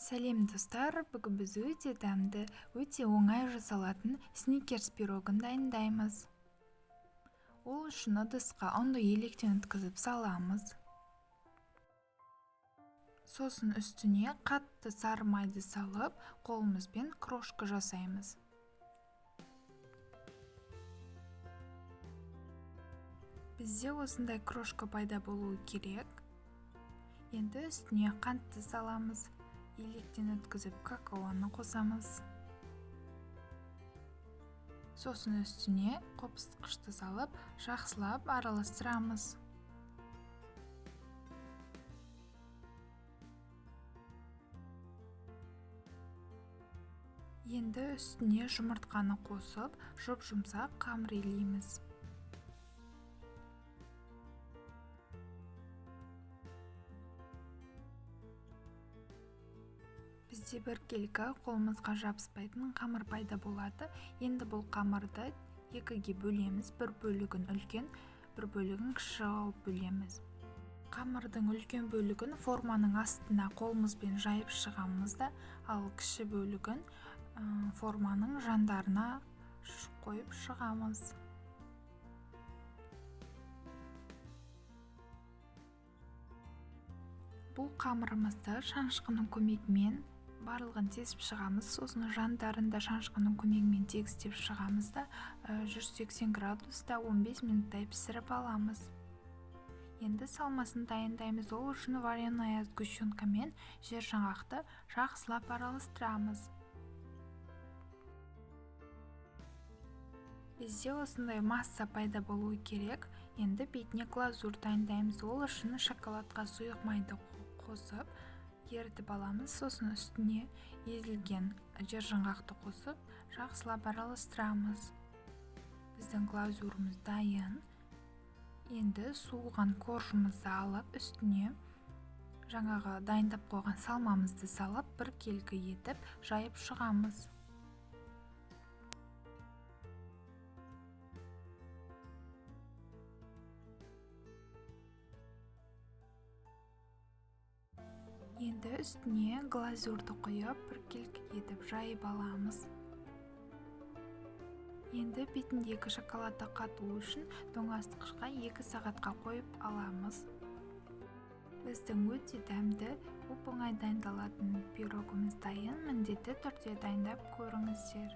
Сәлем достар, бүгін біз өте дәмді, өте оңай жасалатын сникерс пирогын дайындаймыз. Ол үшін ыдысқа ұнды електен өткізіп саламыз. Сосын үстіне қатты сары майды салып, қолымызбен крошка жасаймыз. Бізде осындай крошка пайда болуы керек. Енді үстіне қантты саламыз. Електен өткізіп какаоны қосамыз. Сосын үстіне қопсытқышты салып, жақсылап араластырамыз. Енді үстіне жұмыртқаны қосып, жұп-жұмсақ қамыр илейміз. Бізде біркелкі қолымызға жабыспайтын қамыр пайда болады. Енді бұл қамырды екіге бөлеміз. Бір бөлігін үлкен, бір бөлігін кіші қылып бөлеміз. Қамырдың үлкен бөлігін форманың астына қолымызбен жайып шығамыз да, ал кіші бөлігін форманың жандарына қойып шығамыз. Бұл қамырымызды шанышқының көмегімен барлығын тесіп шығамыз. Сосын жандарында шанышқының көмегімен тегістеп шығамыз да 180 градуста 15 минуттай пісіріп аламыз. Енді салмасын дайындаймыз. Ол үшін вареная сгущенка мен жер жаңғақты жақсылап араластырамыз. Бізде осындай масса пайда болуы керек. Енді бетіне глазурь дайындаймыз. Ол үшін шоколадқа сұйық майды қосып, ерітіп аламыз. Сосын үстіне езілген жер жаңғақты қосып, жақсылап араластырамыз. Біздің глазурымыз дайын. Енді суыған коржымызды алып, үстіне жаңағы дайындап қойған салмамызды салып, біркелкі етіп жайып шығамыз. Енді үстіне глазурьді қойып, біркелкі етіп жайып аламыз. Енді бетіндегі шоколадты қату үшін тоңазытқышқа 2 сағатқа қойып аламыз. Біздің өте дәмді, оп-оңай дайындалатын пирогымыз дайын. Міндетті түрде дайындап көріңіздер.